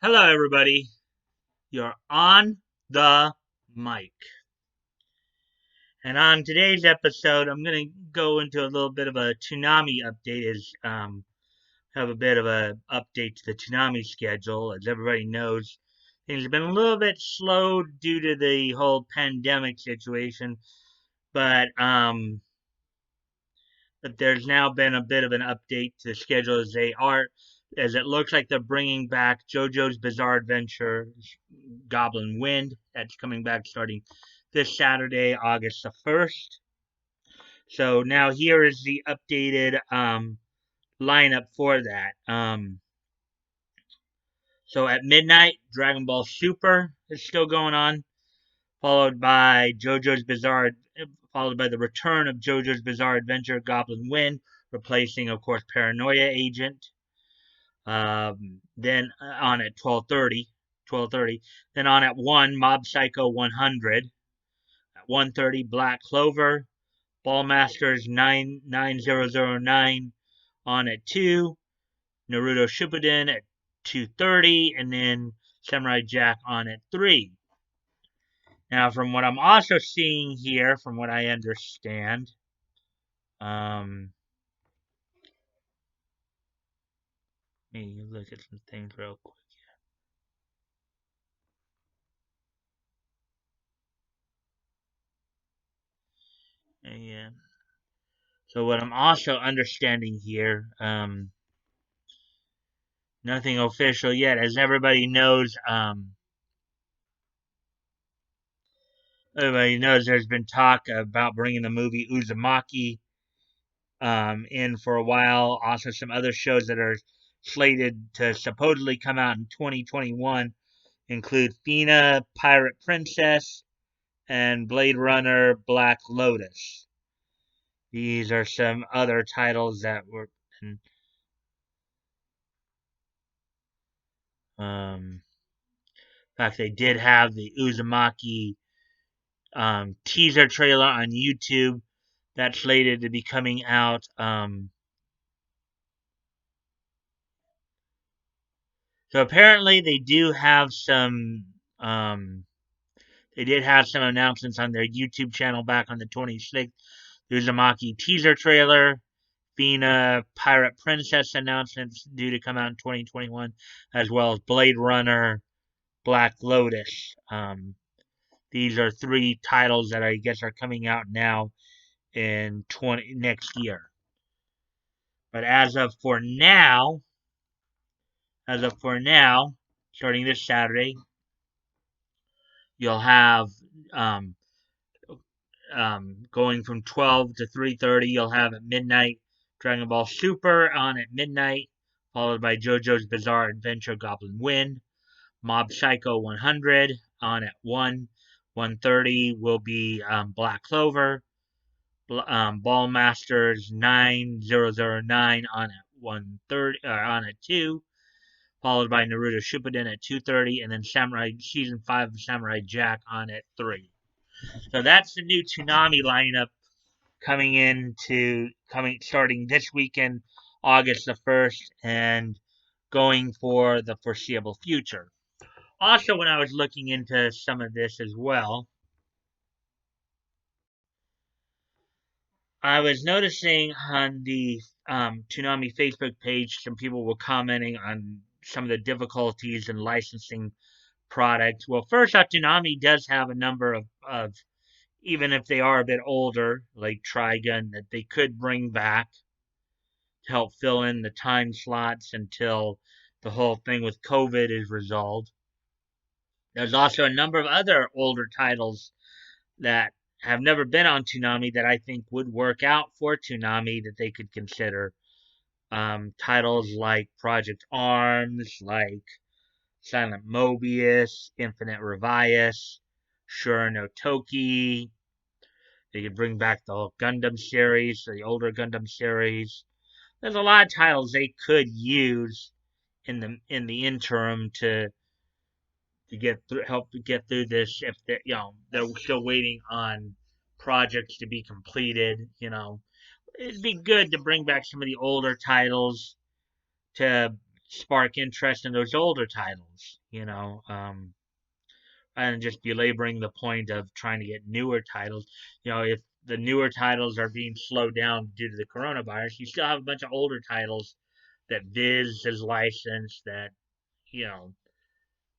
Hello, everybody. You're on the mic. And on today's episode, I'm going to go into a little bit of a Toonami update. Have a bit of a update to the Toonami schedule. As everybody knows, things have been a little bit slow due to the whole pandemic situation, but there's now been a bit of an update to the schedule as it looks like they're bringing back JoJo's Bizarre Adventure, Goblin Wind. That's coming back starting this Saturday, August the 1st. So now here is the updated lineup for that. So at midnight, Dragon Ball Super is still going on, followed by followed by the return of JoJo's Bizarre Adventure, Goblin Wind, replacing, of course, Paranoia Agent. Then on at 12:30. Then on at 1, Mob Psycho 100. At 1:30, Black Clover. Ballmasters 9009 on at 2. Naruto Shippuden at 2:30, and then Samurai Jack on at 3. Now, from what I'm also seeing here, from what I understand, let me look at some things real quick. Yeah. So what I'm also understanding here, nothing official yet, as everybody knows there's been talk about bringing the movie Uzumaki in for a while. Also, some other shows that are slated to supposedly come out in 2021 include Fina, Pirate Princess, and Blade Runner Black Lotus. These are some other titles that were. In fact, they did have the Uzumaki teaser trailer on YouTube that's slated to be coming out. So apparently they do have some. They did have some announcements on their YouTube channel back on the 26th. Uzumaki teaser trailer, Fina Pirate Princess announcements due to come out in 2021, as well as Blade Runner, Black Lotus. These are three titles that I guess are coming out now in next year. But as of for now, starting this Saturday, you'll have um, going from 12 to 3:30. You'll have at midnight Dragon Ball Super on at midnight, followed by JoJo's Bizarre Adventure Goblin Wind. Mob Psycho 100 on at 1. 1:30 will be Black Clover. Ballmasters 9009 on at 1:30 on at 2, followed by Naruto Shippuden at 2:30, and then Samurai Season 5 of Samurai Jack on at 3. So that's the new Toonami lineup coming starting this weekend, August the 1st, and going for the foreseeable future. Also, when I was looking into some of this as well, I was noticing on the Toonami Facebook page, some people were commenting on some of the difficulties in licensing products. Well, first off, Toonami does have a number of even if they are a bit older, like Trigun, that they could bring back to help fill in the time slots until the whole thing with COVID is resolved. There's also a number of other older titles that have never been on Toonami that I think would work out for Toonami that they could consider. Titles like Project Arms, like Silent Mobius, Infinite Revius, Shura no Toki. They could bring back the whole Gundam series, the older Gundam series. There's a lot of titles they could use in the interim to help to get through this if they're still waiting on projects to be completed. It'd be good to bring back some of the older titles to spark interest in those older titles, and just belaboring the point of trying to get newer titles. If the newer titles are being slowed down due to the coronavirus, you still have a bunch of older titles that Viz has licensed, that you know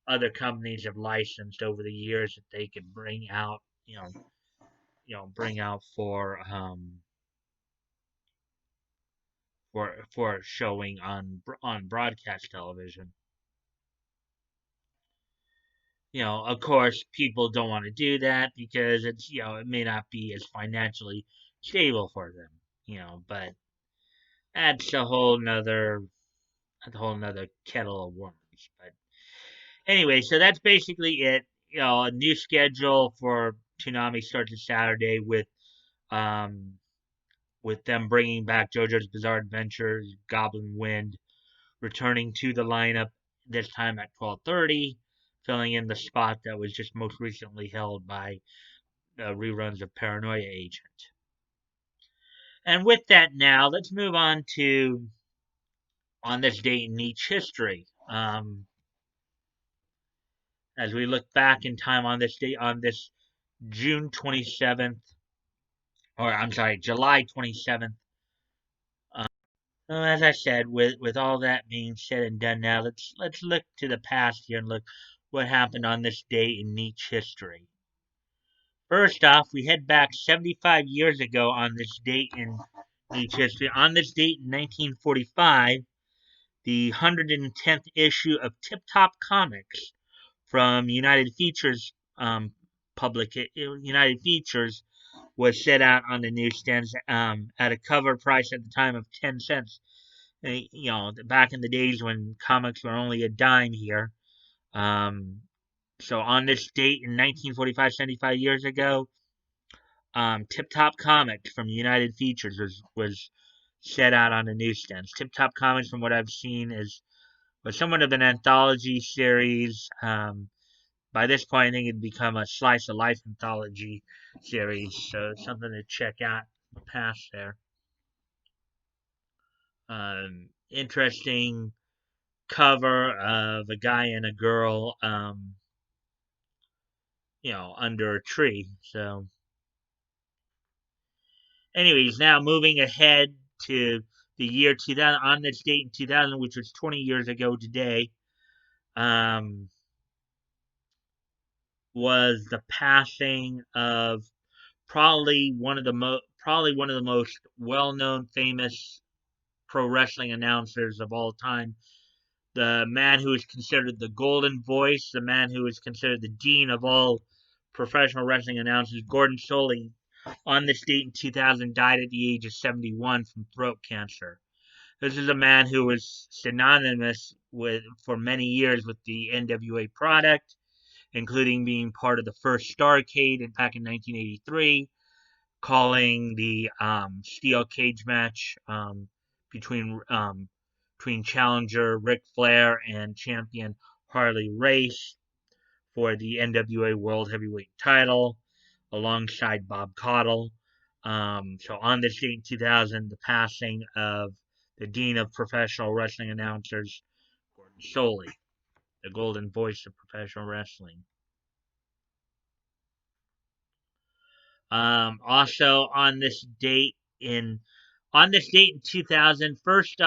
other companies have licensed over the years that they could bring out, bring out for showing on broadcast television. Of course, people don't want to do that because it may not be as financially stable for them. But that's a whole nother kettle of worms. But anyway, so that's basically it. A new schedule for Toonami starts on Saturday um with them bringing back JoJo's Bizarre Adventures, Goblin Wind, returning to the lineup this time at 12:30, filling in the spot that was just most recently held by reruns of Paranoia Agent. And with that, now let's move on to on this date in each history. As we look back in time on this date, on this June 27th, or I'm sorry, July 27th. As I said, with all that being said and done, now let's look to the past here and look what happened on this date in each history. First off, we head back 75 years ago on this date in each history. On this date in 1945, the 110th issue of Tip Top Comics from United Features United Features was set out on the newsstands at a cover price at the time of 10 cents. Back in the days when comics were only a dime here. So on this date in 1945, 75 years ago, Tip Top Comics from United Features was set out on the newsstands. Tip Top Comics, from what I've seen, was somewhat of an anthology series. By this point, I think it'd become a slice of life anthology series, so something to check out in the past there. Interesting cover of a guy and a girl, under a tree. So, anyways, now moving ahead to the year 2000, on this date in 2000, which was 20 years ago today, was the passing of probably one of the most well-known, famous pro wrestling announcers of all time, the man who is considered the golden voice, the man who is considered the dean of all professional wrestling announcers, Gordon Solie, on this date in 2000, died at the age of 71 from throat cancer. This is a man who was synonymous for many years with the NWA product, including being part of the first Starrcade back in 1983, calling the steel cage match between challenger Ric Flair and champion Harley Race for the NWA World Heavyweight title, alongside Bob Caudle. So on this date in 2000, the passing of the dean of professional wrestling announcers, Gordon Solie, the golden voice of professional wrestling. Also on this date in 2000, first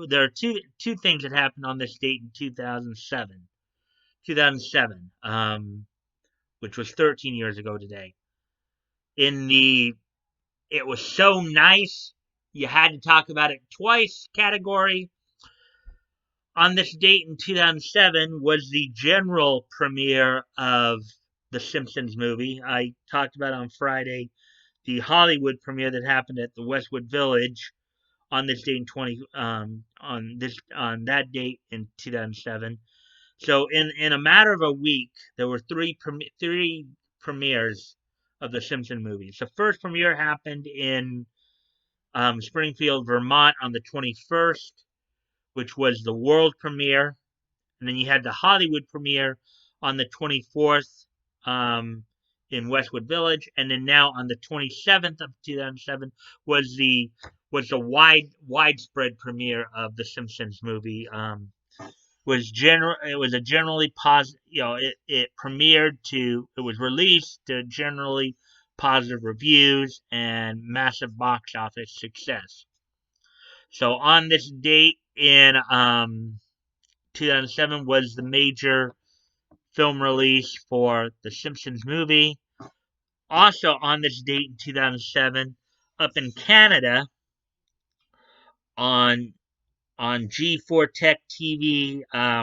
there are two things that happened on this date in 2007. 2007, which was 13 years ago today. In the "it was so nice you had to talk about it twice" category, on this date in 2007 was the general premiere of the Simpsons movie. I talked about on Friday the Hollywood premiere that happened at the Westwood Village on this date in on that date in 2007. So in a matter of a week, there were three premieres of the Simpson movies. The first premiere happened in Springfield, Vermont, on the 21st, which was the world premiere, and then you had the Hollywood premiere on the 24th in Westwood Village, and then now on the 27th of 2007 was the widespread premiere of the Simpsons movie it was a generally positive, it premiered to, it was released to generally positive reviews and massive box office success. So on this date in 2007 was the major film release for the Simpsons movie. Also on this date in 2007, up in Canada on G4 Tech TV, at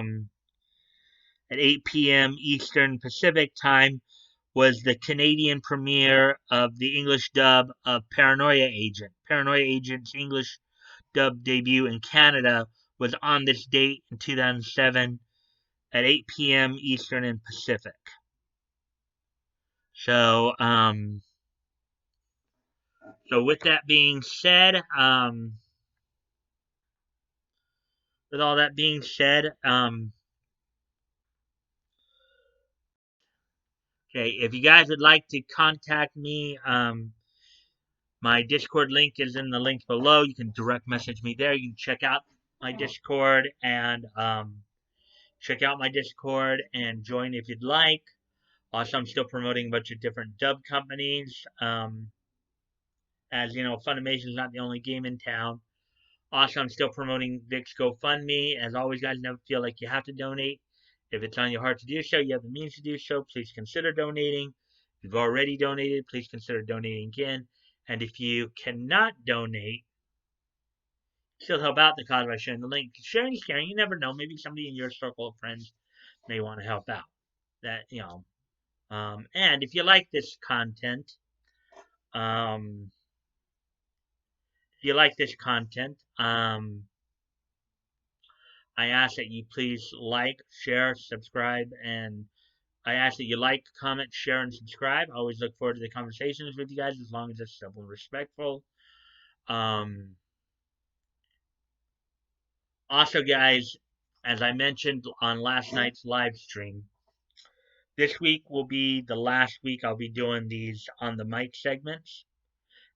8 p.m. Eastern Pacific Time, was the Canadian premiere of the English dub of Paranoia Agent. Paranoia Agent's English dub debut in Canada was on this date in 2007 at 8 p.m. Eastern and Pacific. So, with that being said, with all that being said, okay, if you guys would like to contact me, my Discord link is in the link below. You can direct message me there. You can check out my Discord and join if you'd like. Also, I'm still promoting a bunch of different dub companies. As you know, Funimation is not the only game in town. Also, I'm still promoting Vic's GoFundMe. As always, guys, never feel like you have to donate. If it's on your heart to do so, you have the means to do so, please consider donating. If you've already donated, please consider donating again. And if you cannot donate, still help out the cause by sharing the link. Sharing is caring. You never know. Maybe somebody in your circle of friends may want to help out. And if you like this content, um, if you like this content, I ask that you please like, share, subscribe, and I ask that you like, comment, share, and subscribe. I always look forward to the conversations with you guys as long as it's civil and respectful. Also, guys, as I mentioned on last night's live stream, this week will be the last week I'll be doing these on the mic segments.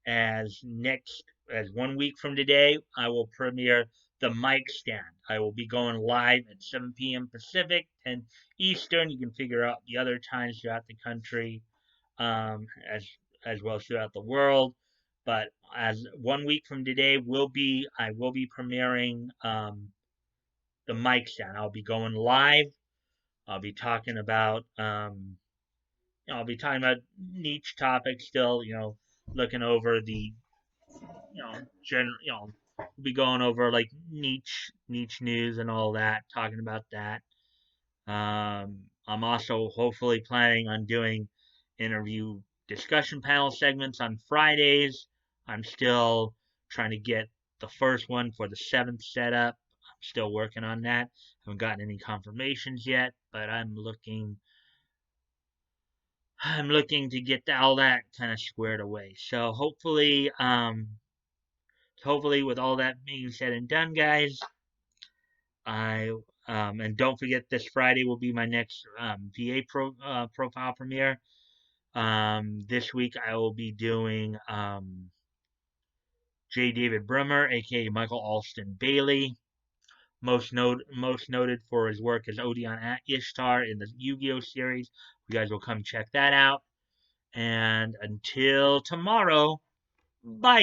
As 1 week from today, I will premiere the mic stand. I will be going live at 7 p.m. Pacific, 10 Eastern. You can figure out the other times throughout the country, as well as throughout the world. But as 1 week from today I will be premiering the mic stand. I'll be going live. I'll be talking about niche topics still. Looking over the we'll be going over like niche news and all that, talking about that. I'm also hopefully planning on doing interview discussion panel segments on Fridays. I'm still trying to get the first one for the 7th setup. I'm still working on that. Haven't gotten any confirmations yet, but I'm looking to get all that kind of squared away. So hopefully with all that being said and done, guys, I and don't forget this Friday will be my next profile premiere. This week I will be doing J. David Brummer, aka Michael Alston Bailey, most noted for his work as Odeon Ishtar in the Yu-Gi-Oh series. You guys will come check that out. And until tomorrow, bye.